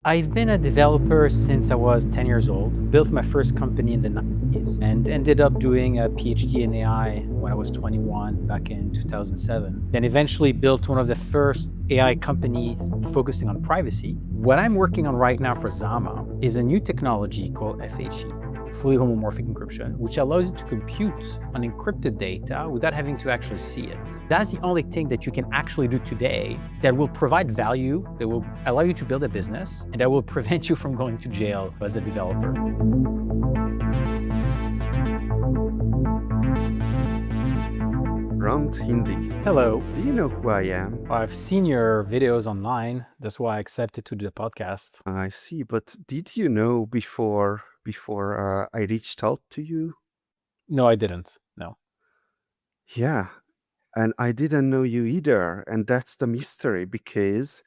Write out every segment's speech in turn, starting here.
I've been a developer since I was 10 years old, built my first company in the 90s, and ended up doing a PhD in AI when I was 21 back in 2007. Then eventually built one of the first AI companies focusing on privacy. What I'm working on right now for Zama is a new technology called FHE, fully homomorphic encryption, which allows you to compute on encrypted data without having to actually see it. That's the only thing that you can actually do today that will provide value, that will allow you to build a business, and that will prevent you from going to jail as a developer. Round Hindi. Hello. Do you know who I am? I've seen your videos online. That's why I accepted to do the podcast. I see, but did you know before I reached out to you? No, I didn't. No. Yeah, and I didn't know you either, and that's the mystery because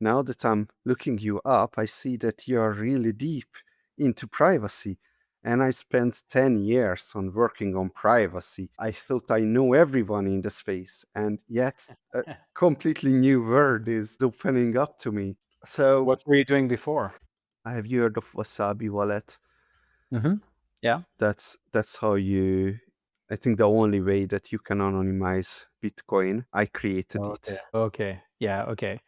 now that I'm looking you up, I see that you're really deep into privacy. And I spent 10 years on working on privacy. I thought I know everyone in the space, and yet a completely new world is opening up to me. So, What were you doing before? have you heard of Wasabi Wallet? Mm-hmm. Yeah. That's how you. I think the only way that you can anonymize Bitcoin. I created Okay. it. Okay. Yeah. Okay.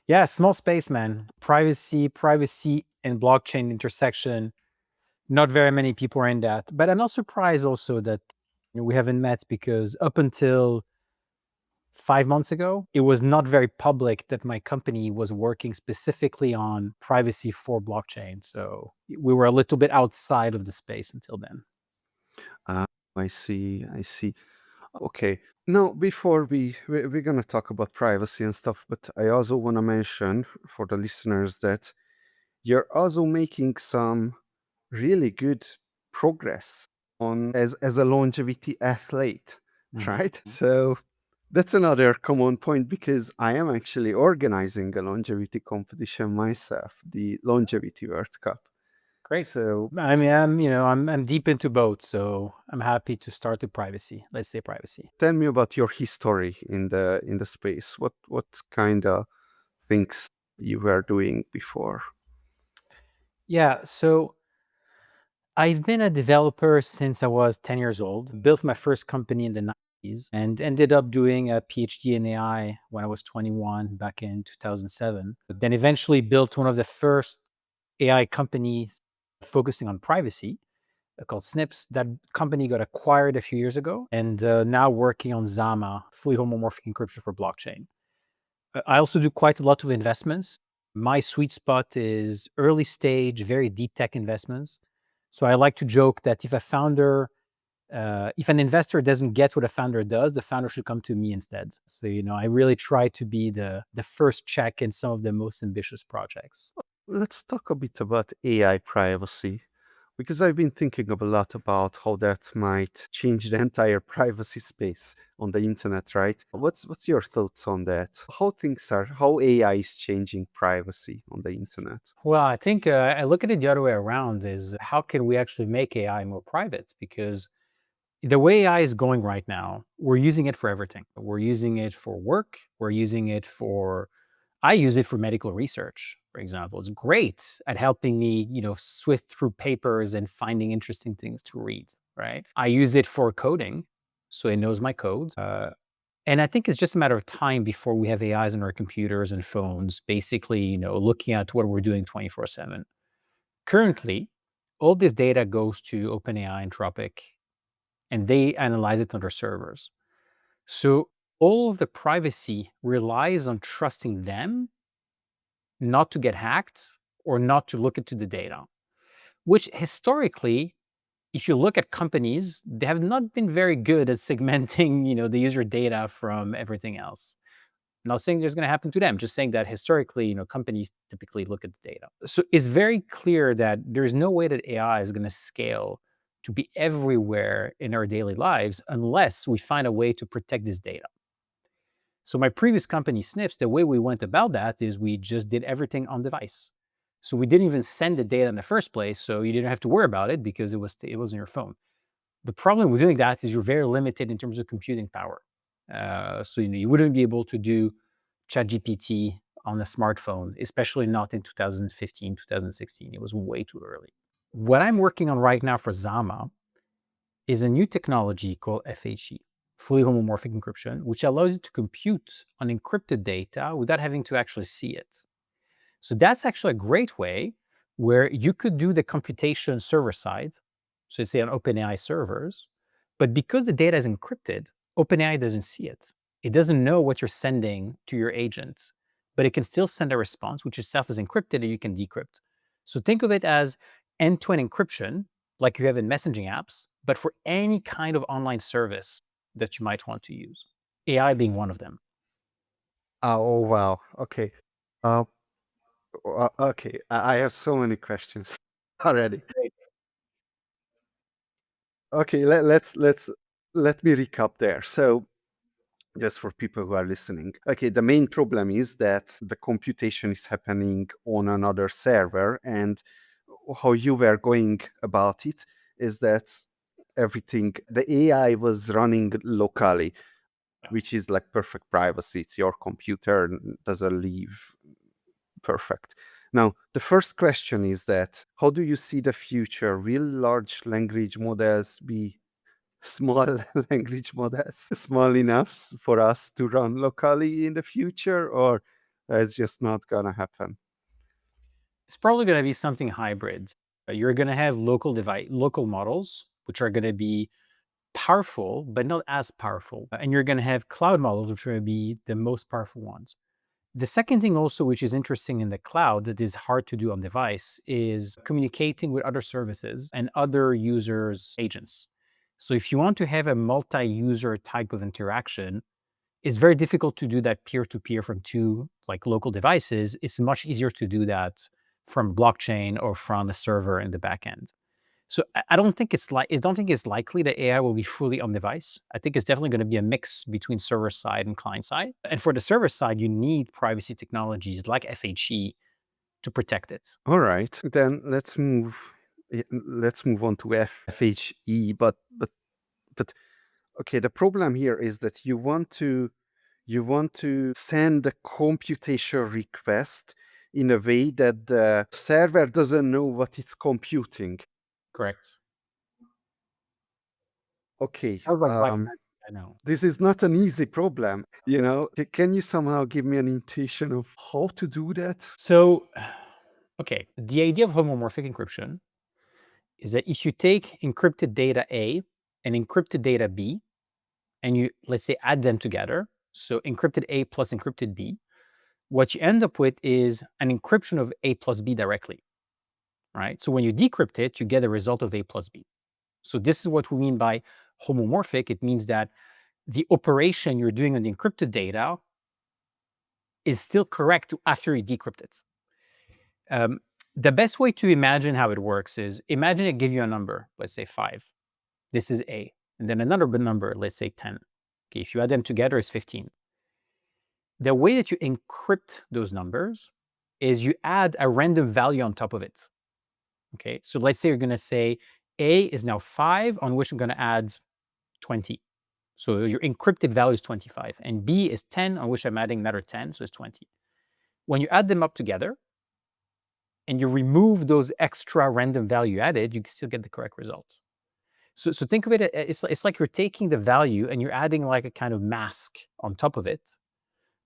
Yeah. Small space, man. Privacy, and blockchain intersection. Not very many people are in that. But I'm not surprised also that we haven't met because up until 5 months ago, it was not very public that my company was working specifically on privacy for blockchain. So we were a little bit outside of the space until then. Ah, I see. I see. Okay. Now, before we're gonna talk about privacy and stuff, but I also want to mention for the listeners that you're also making some really good progress on as a longevity athlete, Mhm. right? So that's another common point because I am actually organizing a longevity competition myself, the Longevity World Cup. Great. So I mean, I'm deep into both, so I'm happy to start with privacy. Let's say privacy. tell me about your history in the space. What kind of things you were doing before? Yeah, so I've been a developer since I was 10 years old, built my first company in the 90s, and ended up doing a PhD in AI when I was 21 back in 2007. But then eventually built one of the first AI companies focusing on privacy called Snips. That company got acquired a few years ago and now working on Zama, fully homomorphic encryption for blockchain. I also do quite a lot of investments. My sweet spot is early stage, very deep tech investments. So I like to joke that if an investor doesn't get what a founder does, the founder should come to me instead. So I really try to be the first check in some of the most ambitious projects. Let's talk a bit about AI privacy because I've been thinking a lot about how that might change the entire privacy space on the internet, right? What's your thoughts on that? How AI is changing privacy on the internet? Well, I think I look at it the other way around: is how can we actually make AI more private? Because the way AI is going right now, we're using it for everything. We're using it for work. I use it for medical research, for example. It's great at helping me, swift through papers and finding interesting things to read, right? I use it for coding, so it knows my code. And I think it's just a matter of time before we have AIs in our computers and phones, basically, looking at what we're doing 24/7. Currently, all this data goes to OpenAI, Anthropic, and they analyze it on their servers. So all of the privacy relies on trusting them not to get hacked or not to look into the data, which historically, if you look at companies, they have not been very good at segmenting, the user data from everything else. Not saying there's going to happen to them, just saying that historically, companies typically look at the data. So it's very clear that there's no way that AI is going to scale to be everywhere in our daily lives unless we find a way to protect this data. So my previous company, Snips, the way we went about that is we just did everything on device. So we didn't even send the data in the first place, so you didn't have to worry about it because it was on your phone. The problem with doing that is you're very limited in terms of computing power. So you wouldn't be able to do ChatGPT on a smartphone, especially not in 2015, 2016. It was way too early. What I'm working on right now for Zama is a new technology called FHE, fully homomorphic encryption, which allows you to compute on encrypted data without having to actually see it. So that's actually a great way where you could do the computation server side, so say on OpenAI servers, but because the data is encrypted, OpenAI doesn't see it. It doesn't know what you're sending to your agent, but it can still send a response, which itself is encrypted and you can decrypt. So think of it as end-to-end encryption, like you have in messaging apps, but for any kind of online service that you might want to use, AI being one of them. Oh, wow. Okay. Uh, okay. I have so many questions already. Great. Okay, let me recap there. So just for people who are listening. Okay, the main problem is that the computation is happening on another server, and how you were going about it is that the AI was running locally, which is like perfect privacy. It's your computer, doesn't leave perfect. Now, the first question is that how do you see the future? Will large language models be small language models small enough for us to run locally in the future, or it's just not gonna happen? It's probably going to be something hybrid. You're going to have local models, which are going to be powerful, but not as powerful. And you're going to have cloud models, which are going to be the most powerful ones. The second thing also, which is interesting in the cloud that is hard to do on device, is communicating with other services and other users' agents. So if you want to have a multi-user type of interaction, it's very difficult to do that peer-to-peer from two like local devices. It's much easier to do that from blockchain or from a server in the backend. So I don't think it's likely that AI will be fully on device. I think it's definitely going to be a mix between server side and client side. And for the server side, you need privacy technologies like FHE to protect it. All right, then let's move on to FHE. But okay, the problem here is that you want to send a computation request in a way that the server doesn't know what it's computing. Correct. Okay, Sounds like black magic, I know. this is not an easy problem, you know. Can you somehow give me an intuition of how to do that? So, okay, the idea of homomorphic encryption is that if you take encrypted data A and encrypted data B, and you, let's say, add them together, so encrypted A plus encrypted B, what you end up with is an encryption of A plus B directly, right? So when you decrypt it, you get a result of A plus B. So this is what we mean by homomorphic. It means that the operation you're doing on the encrypted data is still correct after you decrypt it. Um, the best way to imagine how it works is imagine it give you a number, let's say 5. This is A. And then another number, let's say 10. Okay, if you add them together, it's 15. The way that you encrypt those numbers is you add a random value on top of it. Okay, so let's say you're going to say A is now 5, on which I'm going to add 20. So your encrypted value is 25. And B is 10, on which I'm adding another 10, so it's 20. When you add them up together and you remove those extra random value added, you can still get the correct result. So think of it, it's like you're taking the value and you're adding like a kind of mask on top of it,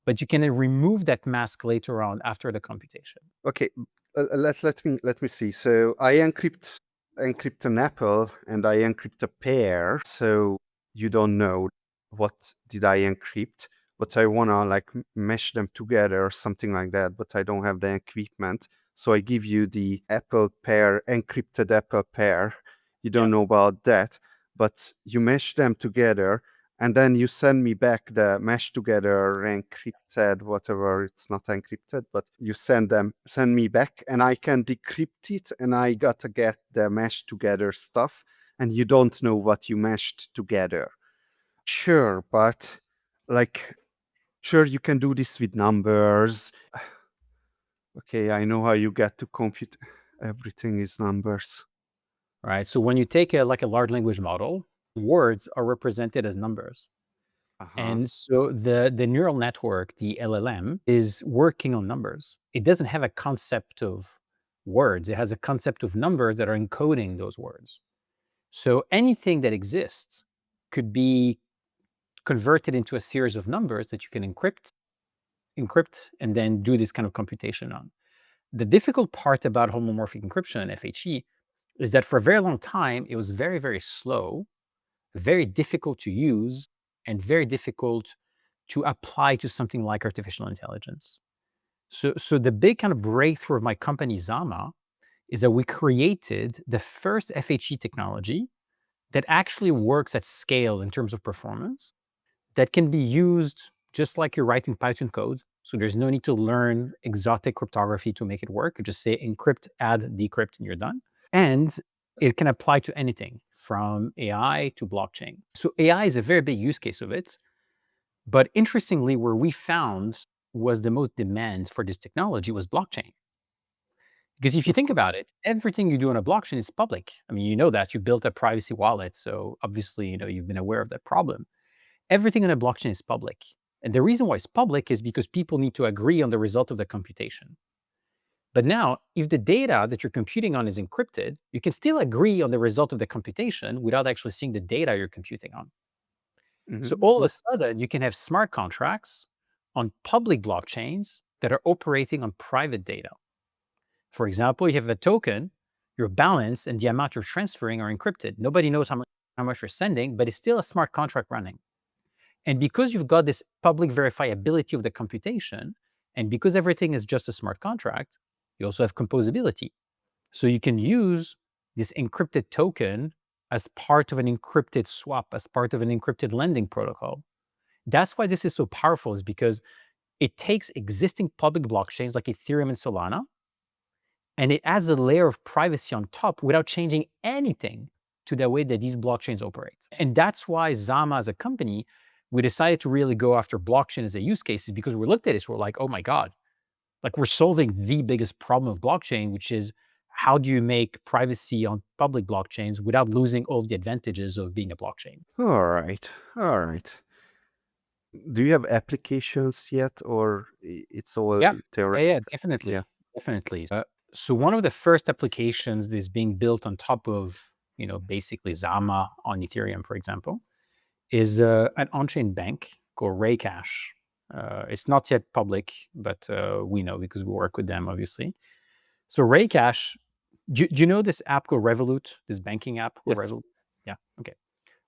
but you can then remove that mask later on after the computation. Okay, let me see. So I encrypt an apple and I encrypt a pair. So you don't know what did I encrypt, but I wanna like mesh them together or something like that. But I don't have the equipment, so I give you the apple pair, encrypted apple pair. You Yeah. don't know about that, but you mesh them together and then you send me back the mesh together encrypted whatever. It's not encrypted, but you send me back and I can decrypt it and I gotta get the mesh together stuff, and you don't know what you meshed together. Sure, but like, sure, you can do this with numbers. Okay, I know how you get to compute. Everything is numbers. Right. So when you take like a large language model, words are represented as numbers. Uh-huh. And so the neural network, the LLM, is working on numbers. It doesn't have a concept of words. It has a concept of numbers that are encoding those words. So anything that exists could be converted into a series of numbers that you can encrypt, and then do this kind of computation on. The difficult part about homomorphic encryption, FHE, is that for a very long time, it was very, very slow, very difficult to use, and very difficult to apply to something like artificial intelligence. So the big kind of breakthrough of my company, Zama, is that we created the first FHE technology that actually works at scale in terms of performance, that can be used just like you're writing Python code. So there's no need to learn exotic cryptography to make it work. You just say encrypt, add, decrypt, and you're done. And it can apply to anything from AI to blockchain. So AI is a very big use case of it. But interestingly, where we found was the most demand for this technology was blockchain. Because if you think about it, everything you do on a blockchain is public. I mean, you know that you built a privacy wallet. So obviously, you've been aware of that problem. Everything on a blockchain is public. And the reason why it's public is because people need to agree on the result of the computation. But now, if the data that you're computing on is encrypted, you can still agree on the result of the computation without actually seeing the data you're computing on. So Mhm, all of mhm. a sudden, you can have smart contracts on public blockchains that are operating on private data. For example, you have a token, your balance and the amount you're transferring are encrypted. Nobody knows how much you're sending, but it's still a smart contract running. And because you've got this public verifiability of the computation, and because everything is just a smart contract, you also have composability. So you can use this encrypted token as part of an encrypted swap, as part of an encrypted lending protocol. That's why this is so powerful, is because it takes existing public blockchains like Ethereum and Solana, and it adds a layer of privacy on top without changing anything to the way that these blockchains operate. And that's why Zama as a company, we decided to really go after blockchain as a use case, is because we looked at this, we're like, oh my God, like we're solving the biggest problem of blockchain, which is how do you make privacy on public blockchains without losing all of the advantages of being a blockchain? All right. All right. Do you have applications yet, or it's all Yeah, yeah, theoretical? Yeah. definitely, definitely. So one of the first applications that's being built on top of, basically Zama on Ethereum, for example, is an on-chain bank called Raycash. It's not yet public, but we know because we work with them, obviously. So Raycash, do you know this app called Revolut, this banking app called Yes. Revolut? Yeah, okay.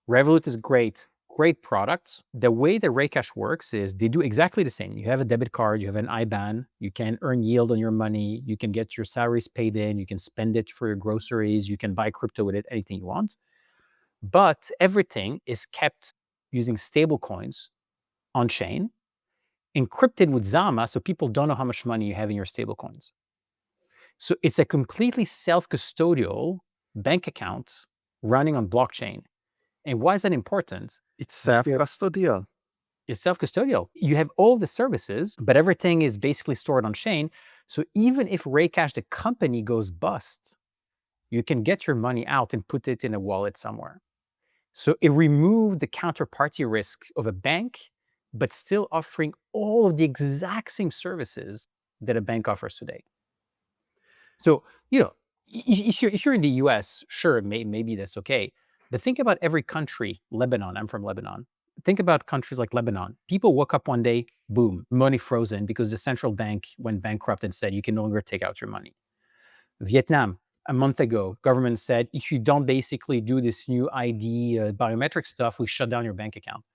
Revolut is great, great product. The way that Raycash works is they do exactly the same. You have a debit card, you have an IBAN, you can earn yield on your money, you can get your salaries paid in, you can spend it for your groceries, you can buy crypto with it, anything you want. But everything is kept using stable coins on chain, encrypted with Zama, so people don't know how much money you have in your stable coins. So it's a completely self-custodial bank account running on blockchain. And why is that important? It's self-custodial. It's self-custodial. You have all the services, but everything is basically stored on chain. So even if Raycash, the company, goes bust, you can get your money out and put it in a wallet somewhere. So it removed the counterparty risk of a bank, but still offering all of the exact same services that a bank offers today. So, if you're in the US, sure, maybe that's okay. But think about every country, Lebanon, I'm from Lebanon. Think about countries like Lebanon. People woke up one day, boom, money frozen because the central bank went bankrupt and said you can no longer take out your money. Vietnam, a month ago, government said if you don't basically do this new ID biometric stuff, we shut down your bank account.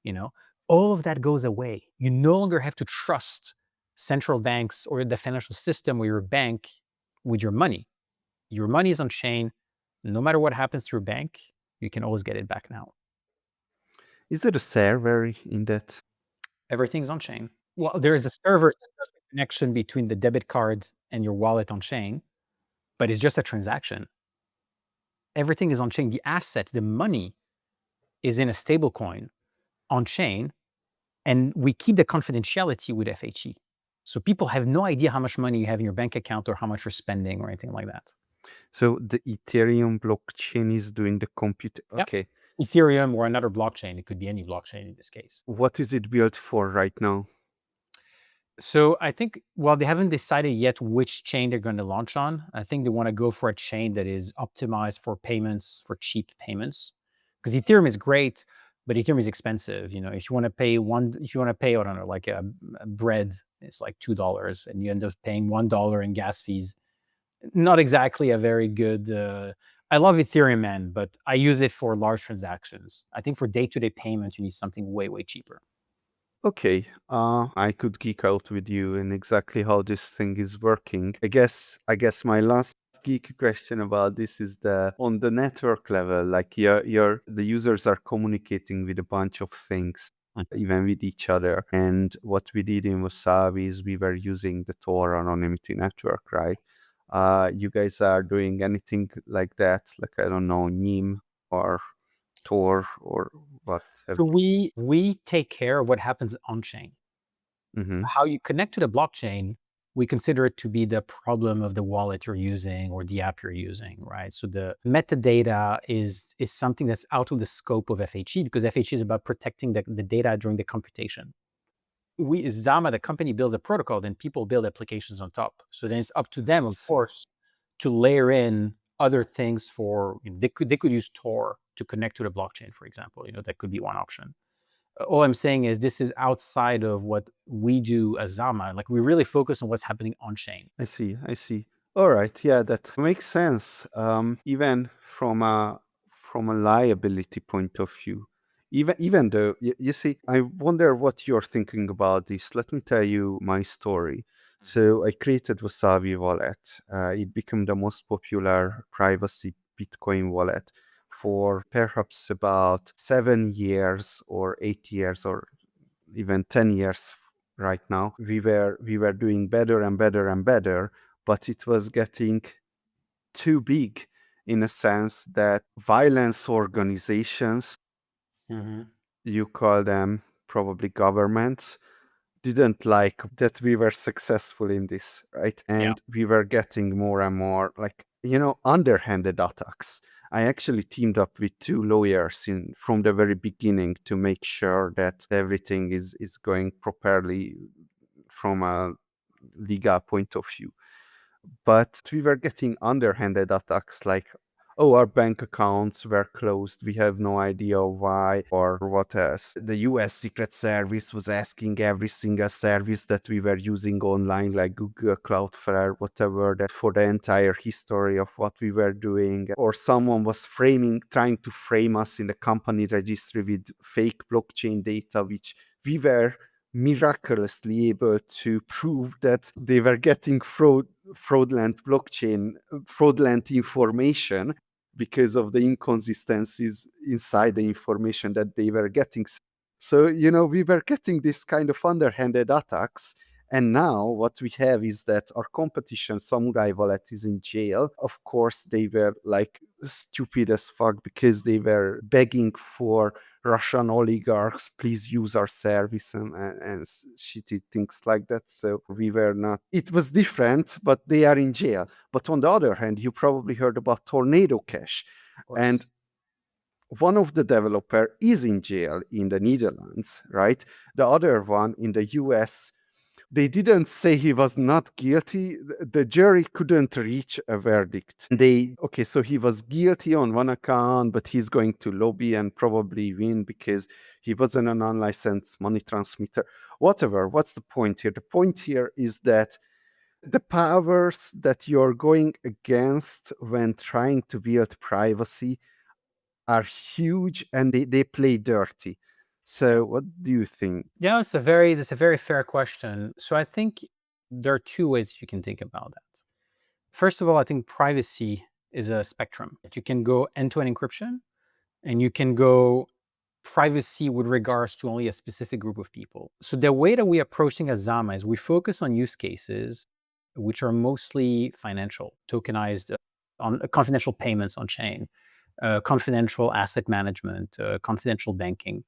You know, all of that goes away. You no longer have to trust central banks or the financial system or your bank with your money. Your money is on chain. No matter what happens to your bank, you can always get it back now. Is there a server in that? Everything's on chain. Well, there is a server that does the connection between the debit card and your wallet on chain, but it's just a transaction. Everything is on chain. The assets, the money is in a stable coin on chain, and we keep the confidentiality with FHE. So people have no idea how much money you have in your bank account or how much you're spending or anything like that. So the Ethereum blockchain is doing the compute. Yep. Okay. Ethereum or another blockchain. It could be any blockchain in this case. What is it built for right now? So I think, well, they haven't decided yet which chain they're going to launch on. I think they want to go for a chain that is optimized for payments, for cheap payments. Because Ethereum is great, but Ethereum is expensive. If you want to pay I don't know, like a bread, it's like $2, and you end up paying $1 in gas fees. Not exactly a very good. I love Ethereum, man, but I use it for large transactions. I think for day-to-day payment, you need something way, way cheaper. Okay, I could geek out with you in exactly how this thing is working. I guess my last geek question about this is the on the network level, like the users are communicating with a bunch of things, even with each other. And what we did in Wasabi is we were using the Tor anonymity network, right? You guys are doing anything like that, like I don't know, NIM or Tor or what have So we take care of what happens on chain. you? Mhm. How you connect to the blockchain, we consider it to be the problem of the wallet you're using or the app you're using, right? So the metadata is something that's out of the scope of FHE, because FHE is about protecting the data during the computation. Zama, the company, builds a protocol, then people build applications on top. So then it's up to them, of See. course, to layer in other things for, they could use Tor to connect to the blockchain, for example. That could be one option. All I'm saying is this is outside of what we do as Zama. Like, we really focus on what's happening on chain. I see. I see. All right. Yeah, that makes sense. Even from a liability point of view, even though you see, I wonder what you're thinking about this. Let me tell you my story. So I created Wasabi wallet. It became the most popular privacy Bitcoin wallet for perhaps about 7 years or 8 years or even 10 years right now. We were doing better and better and better, but it was getting too big in a sense that violence organizations, Mhm. you call them probably governments, didn't like that we were successful in this, right? Yeah. And we were getting more and more like, underhanded attacks. I actually teamed up with two lawyers from the very beginning to make sure that everything is going properly from a legal point of view. But we were getting underhanded attacks like, oh, our bank accounts were closed. We have no idea why or what else. The US Secret Service was asking every single service that we were using online, like Google, Cloudflare, whatever, that for the entire history of what we were doing. Or someone was trying to frame us in the company registry with fake blockchain data, which we were miraculously able to prove that they were getting fraudulent information because of the inconsistencies inside the information that they were getting. So, we were getting this kind of underhanded attacks. And now what we have is that our competition, Samurai Wallet, is in jail. Of course, they were like stupid as fuck because they were begging for Russian oligarchs, please use our service and shitty things like that. So we were not, it was different, but they are in jail. But on the other hand, you probably heard about Tornado Cash. Of course. And one of the developer is in jail in the Netherlands, right? The other one in the US, they didn't say he was not guilty. The jury couldn't reach a verdict. Okay, so he was guilty on one account, but he's going to lobby and probably win because he wasn't an unlicensed money transmitter. Whatever, what's the point here? The point here is that the powers that you're going against when trying to build privacy are huge and they play dirty. So what do you think? Yeah, that's a very fair question. So I think there are two ways you can think about that. First of all, I think privacy is a spectrum. You can go end-to-end encryption, and you can go privacy with regards to only a specific group of people. So the way that we approaching as Zama is we focus on use cases which are mostly financial, tokenized, on confidential payments on chain, confidential asset management, confidential banking,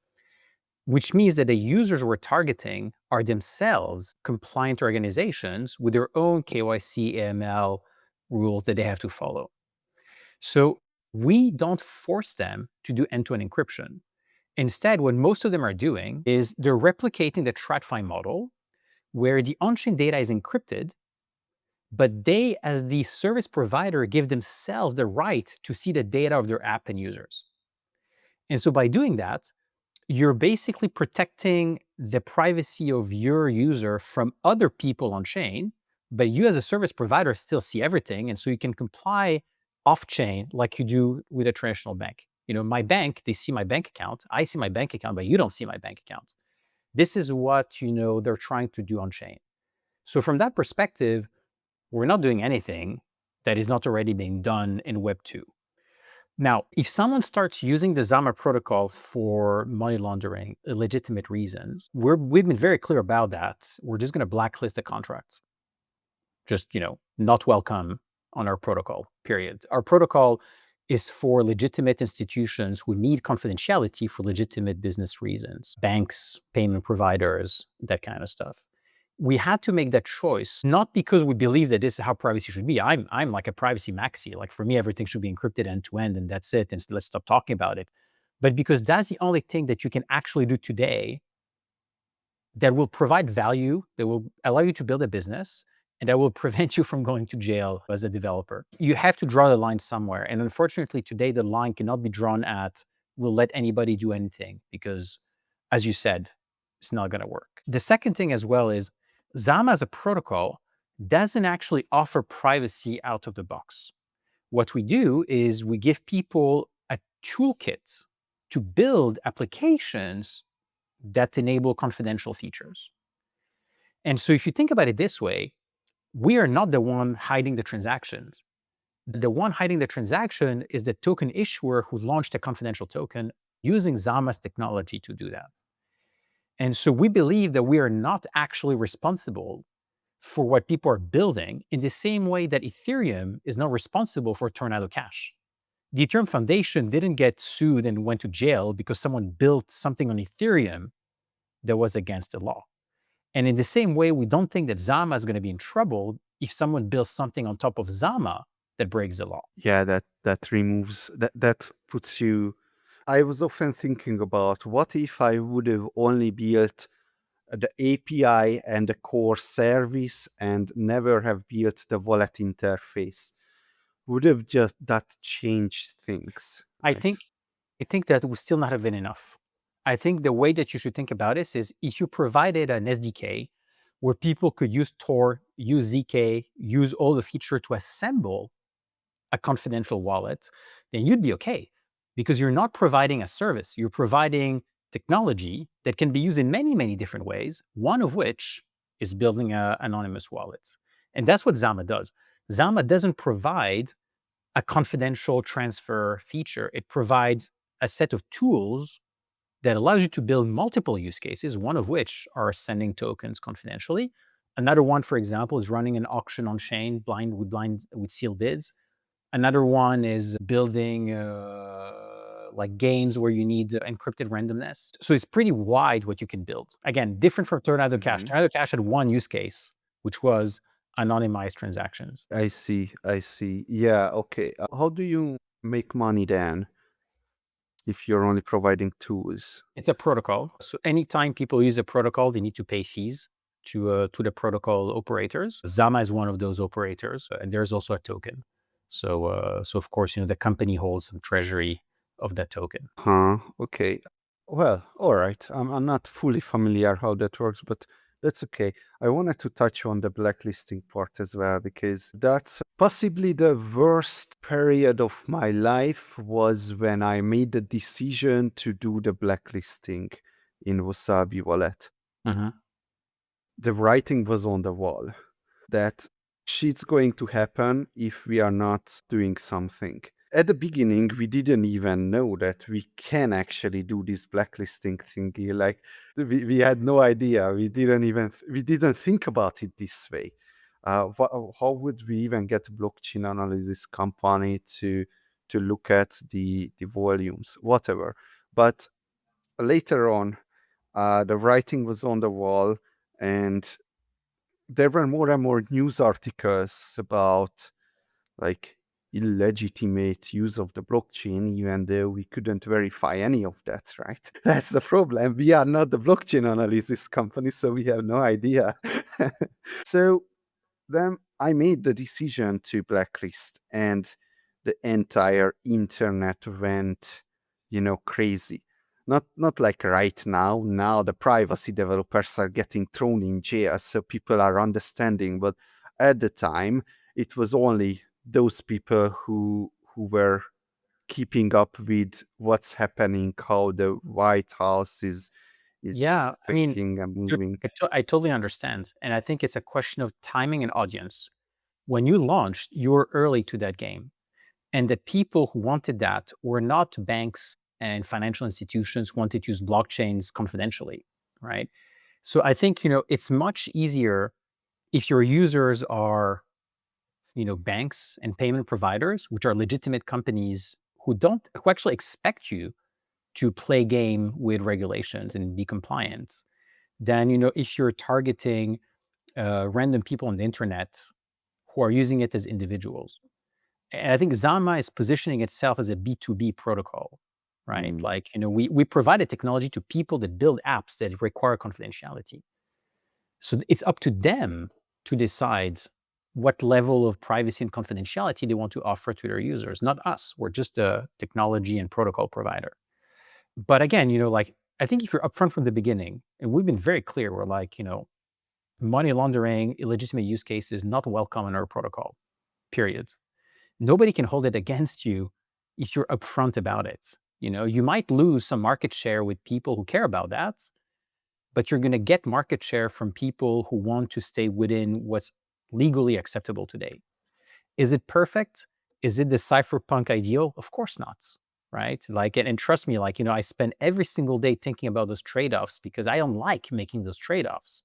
which means that the users we're targeting are themselves compliant organizations with their own KYC, AML rules that they have to follow. So We don't force them to do end-to-end encryption. Instead, what most of them are doing is they're replicating the TradFi model where the on-chain data is encrypted, but they, as the service provider, give themselves the right to see the data of their app and users. And so by doing that, you're basically protecting the privacy of your user from other people on chain, but you as a service provider still see everything. And so you can comply off chain like you do with a traditional bank. My bank, they see my bank account. I see my bank account, but you don't see my bank account. This is what, they're trying to do on chain. So from that perspective, we're not doing anything that is not already being done in Web 2. Now, if someone starts using the Zama protocol for money laundering, illegitimate reasons, we've been very clear about that. We're just going to blacklist the contract. Just, not welcome on our protocol, period. Our protocol is for legitimate institutions who need confidentiality for legitimate business reasons, banks, payment providers, that kind of stuff. We had to make that choice, not because we believe that this is how privacy should be. I'm like a privacy maxi. Like for me, everything should be encrypted end to end and that's it. And let's stop talking about it. But because that's the only thing that you can actually do today that will provide value, that will allow you to build a business, and that will prevent you from going to jail as a developer. You have to draw the line somewhere. And unfortunately, today, the line cannot be drawn at, we'll let anybody do anything, because as you said, it's not going to work. The second thing as well is Zama as a protocol doesn't actually offer privacy out of the box. What we do is we give people a toolkit to build applications that enable confidential features. And so if you think about it this way, we are not the one hiding the transactions. The one hiding the transaction is the token issuer who launched a confidential token using Zama's technology to do that. And so we believe that we are not actually responsible for what people are building in the same way that Ethereum is not responsible for Tornado Cash. The Ethereum Foundation didn't get sued and went to jail because someone built something on Ethereum that was against the law. And in the same way, we don't think that Zama is going to be in trouble if someone builds something on top of Zama that breaks the law. Yeah, that removes that puts you. I was often thinking about what if I would have only built the API and the core service and never have built the wallet interface. Would have just that changed things? I Right? think that would still not have been enough. I think the way that you should think about this is if you provided an SDK where people could use Tor, use ZK, use all the feature to assemble a confidential wallet, then you'd be okay because you're not providing a service. You're providing technology that can be used in many, many different ways, one of which is building an anonymous wallet. And that's what Zama does. Zama doesn't provide a confidential transfer feature. It provides a set of tools that allows you to build multiple use cases, one of which are sending tokens confidentially. Another one, for example, is running an auction on chain with sealed bids. Another one is building like games where you need encrypted randomness. So it's pretty wide what you can build. Again, different from Tornado Cash. Tornado Cash had one use case, which was anonymized transactions. I see. Yeah, okay. How do you make money then if you're only providing tools? It's a protocol. So anytime people use a protocol, they need to pay fees to the protocol operators. Zama is one of those operators, and there's also a token. So of course, the company holds some treasury of that token. Okay. Well, all right. I'm not fully familiar how that works, but that's okay. I wanted to touch on the blacklisting part as well, because that's possibly the worst period of my life was when I made the decision to do the blacklisting in Wasabi Wallet. Mhm. The writing was on the wall that shit's going to happen if we are not doing something. At the beginning, we didn't even know that we can actually do this blacklisting thingy. Like we had no idea. We didn't think about it this way. How would we even get a blockchain analysis company to look at the volumes, whatever? But later on, the writing was on the wall, and there were more and more news articles about like illegitimate use of the blockchain, even though we couldn't verify any of that, right? That's the problem. We are not the blockchain analysis company, so we have no idea. So then I made the decision to blacklist, and the entire internet went, crazy. Not like right now. Now the privacy developers are getting thrown in jail, so people are understanding. But at the time, it was only those people who were keeping up with what's happening, how the White House is Yeah, I mean, thinking and look, moving. I totally understand, and I think it's a question of timing and audience. When you launched, you were early to that game, and the people who wanted that were not banks and financial institutions who wanted to use blockchains confidentially, right? So I think, it's much easier if your users are, banks and payment providers, which are legitimate companies who actually expect you to play game with regulations and be compliant, than, if you're targeting random people on the internet who are using it as individuals. And I think Zama is positioning itself as a B2B protocol, right? Mm. Like, we provide a technology to people that build apps that require confidentiality. So it's up to them to decide what level of privacy and confidentiality they want to offer to their users, not us. We're just a technology and protocol provider. But again, like, I think if you're upfront from the beginning, and we've been very clear, we're like, money laundering, illegitimate use cases, not welcome in our protocol, period. Nobody can hold it against you if you're upfront about it. You might lose some market share with people who care about that, but you're going to get market share from people who want to stay within what's legally acceptable today. Is it perfect? Is it the cypherpunk ideal? Of course not. Right? Like, and trust me, like, I spend every single day thinking about those trade offs because I don't like making those trade offs.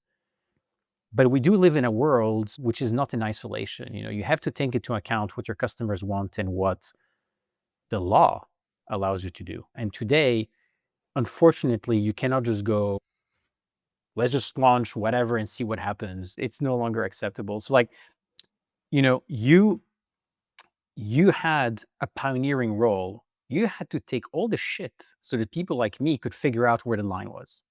But we do live in a world which is not in isolation. You have to take into account what your customers want and what the law allows you to do. And today, unfortunately, you cannot just go, let's just launch whatever and see what happens. It's no longer acceptable. So, like, you know, you you had a pioneering role. You had to take all the shit so that people like me could figure out where the line was.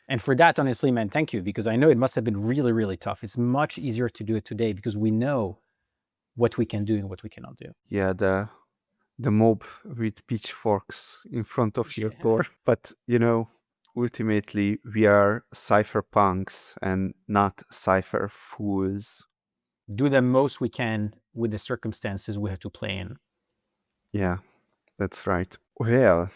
And for that, honestly, man, thank you, because I know it must have been really, really tough. It's much easier to do it today because we know what we can do and what we cannot do. Yeah, the mob with pitchforks in front of your Yeah. door. But ultimately we are cypherpunks and not cypher fools. Do the most we can with the circumstances we have to play in. Yeah, that's right. Well,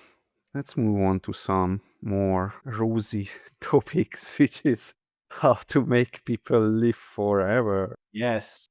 let's move on to some more rosy topics, which is how to make people live forever. Yes.